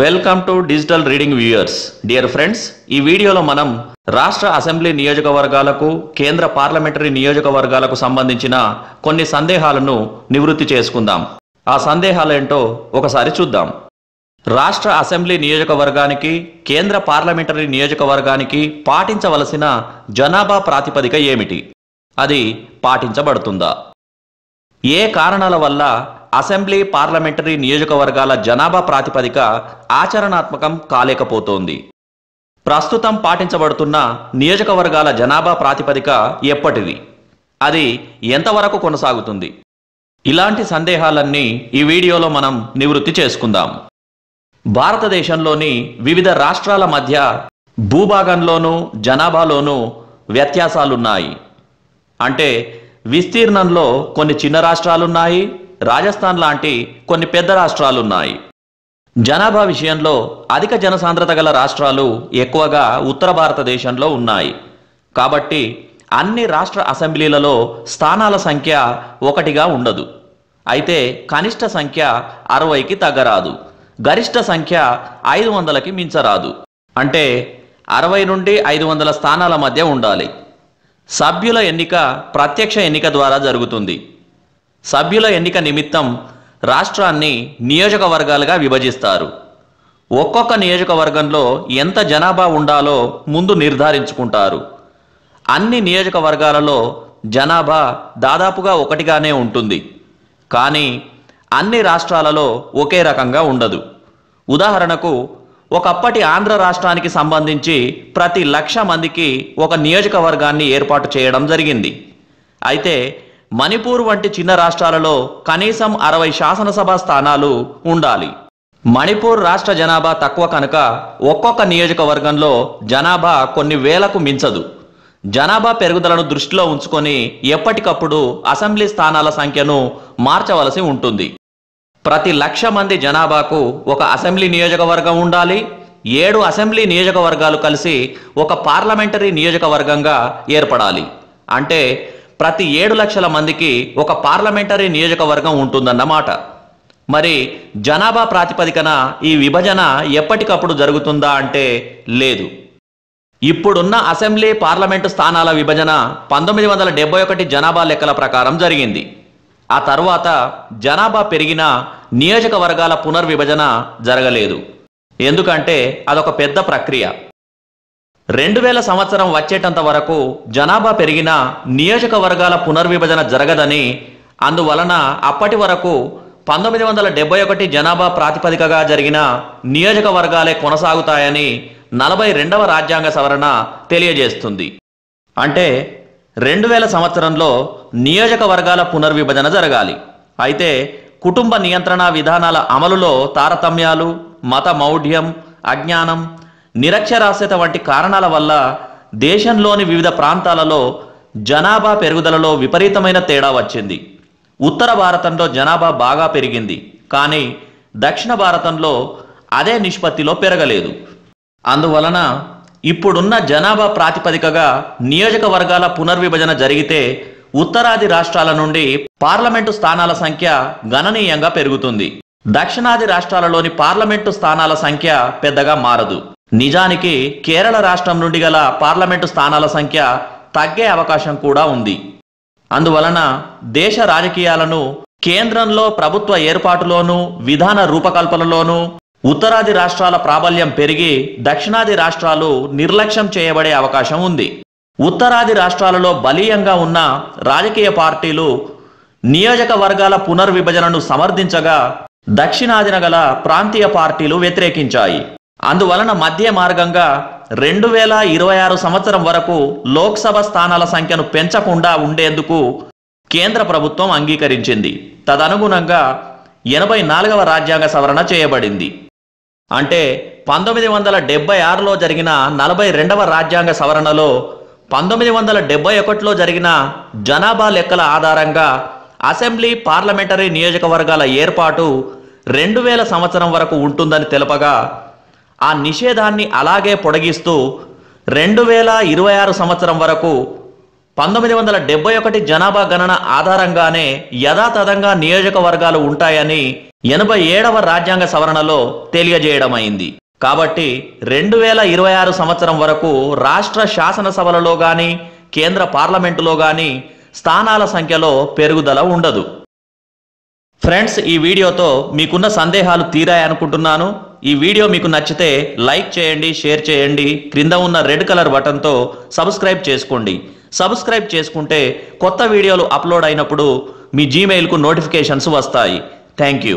Welcome to digital reading viewers. Dear friends, ఈ వీడియోలో మనం రాష్ట్ర అసెంబ్లీ నియోజకవర్గాలకు కేంద్ర పార్లమెంటరీ నియోజకవర్గాలకు సంబంధించిన కొన్ని సందేహాలను నివృత్తి చేసుకుందాం. ఆ సందేహాలేంటో ఒకసారి చూద్దాం. రాష్ట్ర అసెంబ్లీ నియోజకవర్గానికి కేంద్ర పార్లమెంటరీ నియోజకవర్గానికి పాటించవలసిన జనాభా ప్రాతిపదిక ఏమిటి? అది పాటించబడుతుందా? ఏ కారణాల వల్ల అసెంబ్లీ పార్లమెంటరీ నియోజకవర్గాల జనాభా ప్రాతిపదిక ఆచరణాత్మకం కాలేకపోతోంది? ప్రస్తుతం పాటించబడుతున్న నియోజకవర్గాల జనాభా ప్రాతిపదిక ఎప్పటిది? అది ఎంతవరకు కొనసాగుతుంది? ఇలాంటి సందేహాలన్నీ ఈ వీడియోలో మనం నివృత్తి చేసుకుందాం. భారతదేశంలోని వివిధ రాష్ట్రాల మధ్య భూభాగంలోనూ జనాభాలోనూ వ్యత్యాసాలున్నాయి. అంటే విస్తీర్ణంలో కొన్ని చిన్న రాష్ట్రాలున్నాయి, రాజస్థాన్ లాంటి కొన్ని పెద్ద రాష్ట్రాలున్నాయి. జనాభా విషయంలో అధిక జనసాంద్రత గల రాష్ట్రాలు ఎక్కువగా ఉత్తర భారతదేశంలో ఉన్నాయి. కాబట్టి అన్ని రాష్ట్ర అసెంబ్లీలలో స్థానాల సంఖ్య ఒకటిగా ఉండదు. అయితే కనిష్ట సంఖ్య 60కి తగ్గరాదు, గరిష్ట సంఖ్య 500కి మించరాదు. అంటే 60 నుండి 500 స్థానాల మధ్య ఉండాలి. సభ్యుల ఎన్నిక ప్రత్యక్ష ఎన్నిక ద్వారా జరుగుతుంది. సభ్యుల ఎన్నిక నిమిత్తం రాష్ట్రాన్ని నియోజకవర్గాలుగా విభజిస్తారు. ఒక్కొక్క నియోజకవర్గంలో ఎంత జనాభా ఉండాలో ముందు నిర్ధారించుకుంటారు. అన్ని నియోజకవర్గాలలో జనాభా దాదాపుగా ఒకటిగానే ఉంటుంది, కానీ అన్ని రాష్ట్రాలలో ఒకే రకంగా ఉండదు. ఉదాహరణకు, ఒకప్పటి ఆంధ్ర రాష్ట్రానికి సంబంధించి ప్రతి 1,00,000 మందికి ఒక నియోజకవర్గాన్ని ఏర్పాటు చేయడం జరిగింది. అయితే మణిపూర్ వంటి చిన్న రాష్ట్రాలలో కనీసం 60 శాసనసభ స్థానాలు ఉండాలి. మణిపూర్ రాష్ట్ర జనాభా తక్కువ కనుక ఒక్కొక్క నియోజకవర్గంలో జనాభా కొన్ని వేలకు మించదు. జనాభా పెరుగుదలను దృష్టిలో ఉంచుకొని ఎప్పటికప్పుడు అసెంబ్లీ స్థానాల సంఖ్యను మార్చవలసి ఉంటుంది. ప్రతి 1,00,000 మంది జనాభాకు ఒక అసెంబ్లీ నియోజకవర్గం ఉండాలి. 7 అసెంబ్లీ నియోజకవర్గాలు కలిసి ఒక పార్లమెంటరీ నియోజకవర్గంగా ఏర్పడాలి. అంటే ప్రతి 7 లక్షల మందికి ఒక పార్లమెంటరీ నియోజకవర్గం ఉంటుందన్నమాట. మరి జనాభా ప్రాతిపదికన ఈ విభజన ఎప్పటికప్పుడు జరుగుతుందా అంటే లేదు. ఇప్పుడున్న అసెంబ్లీ పార్లమెంటు స్థానాల విభజన 1971 జనాభా లెక్కల ప్రకారం జరిగింది. ఆ తర్వాత జనాభా పెరిగిన నియోజకవర్గాల పునర్విభజన జరగలేదు. ఎందుకంటే అదొక పెద్ద ప్రక్రియ. 2000 సంవత్సరం వచ్చేటంత వరకు జనాభా పెరిగిన నియోజకవర్గాల పునర్విభజన జరగదని, అందువలన అప్పటి వరకు 1971 జనాభా ప్రాతిపదికగా జరిగిన నియోజకవర్గాలే కొనసాగుతాయని 42వ రాజ్యాంగ సవరణ తెలియజేస్తుంది. అంటే 2000 సంవత్సరంలో నియోజకవర్గాల పునర్విభజన జరగాలి. అయితే కుటుంబ నియంత్రణ విధానాల అమలులో తారతమ్యాలు, మత మౌఢ్యం, అజ్ఞానం, నిరక్షరాస్యత వంటి కారణాల వల్ల దేశంలోని వివిధ ప్రాంతాలలో జనాభా పెరుగుదలలో విపరీతమైన తేడా వచ్చింది. ఉత్తర భారతంలో జనాభా బాగా పెరిగింది, కానీ దక్షిణ భారతంలో అదే నిష్పత్తిలో పెరగలేదు. అందువలన ఇప్పుడున్న జనాభా ప్రాతిపదికగా నియోజకవర్గాల పునర్విభజన జరిగితే ఉత్తరాది రాష్ట్రాల నుండి పార్లమెంటు స్థానాల సంఖ్య గణనీయంగా పెరుగుతుంది. దక్షిణాది రాష్ట్రాలలోని పార్లమెంటు స్థానాల సంఖ్య పెద్దగా మారదు. నిజానికి కేరళ రాష్ట్రం నుండి గల పార్లమెంటు స్థానాల సంఖ్య తగ్గే అవకాశం కూడా ఉంది. అందువలన దేశ రాజకీయాలను కేంద్రంలో ప్రభుత్వ ఏర్పాటులోనూ విధాన రూపకల్పనలోనూ ఉత్తరాది రాష్ట్రాల ప్రాబల్యం పెరిగి దక్షిణాది రాష్ట్రాలు నిర్లక్ష్యం చేయబడే అవకాశం ఉంది. ఉత్తరాది రాష్ట్రాలలో బలీయంగా ఉన్న రాజకీయ పార్టీలు నియోజకవర్గాల పునర్విభజనను సమర్థించగా దక్షిణాదిన గల ప్రాంతీయ పార్టీలు వ్యతిరేకించాయి. అందువలన మధ్య మార్గంగా 2026 సంవత్సరం వరకు లోక్సభ స్థానాల సంఖ్యను పెంచకుండా ఉండేందుకు కేంద్ర ప్రభుత్వం అంగీకరించింది. తదనుగుణంగా 84వ రాజ్యాంగ సవరణ చేయబడింది. అంటే 1976లో జరిగిన 42వ రాజ్యాంగ సవరణలో 1971లో జరిగిన జనాభా లెక్కల ఆధారంగా అసెంబ్లీ పార్లమెంటరీ నియోజకవర్గాల ఏర్పాటు 2000 సంవత్సరం వరకు ఉంటుందని తెలపగా, ఆ నిషేధాన్ని అలాగే పొడిగిస్తూ 2026 సంవత్సరం వరకు 1971 జనాభా గణన ఆధారంగానే యథాతథంగా నియోజకవర్గాలు ఉంటాయని 87వ రాజ్యాంగ సవరణలో తెలియజేయడమైంది. కాబట్టి 2026 సంవత్సరం వరకు రాష్ట్ర శాసనసభలలో గాని కేంద్ర పార్లమెంటులో గాని స్థానాల సంఖ్యలో పెరుగుదల ఉండదు. ఫ్రెండ్స్, ఈ వీడియోతో మీకున్న సందేహాలు తీరాయనుకుంటున్నాను. ఈ వీడియో మీకు నచ్చితే లైక్ చేయండి, షేర్ చేయండి. క్రింద ఉన్న రెడ్ కలర్ బటన్తో సబ్స్క్రైబ్ చేసుకోండి. సబ్స్క్రైబ్ చేసుకుంటే కొత్త వీడియోలు అప్లోడ్ అయినప్పుడు మీ జీమెయిల్కు నోటిఫికేషన్స్ వస్తాయి. Thank you.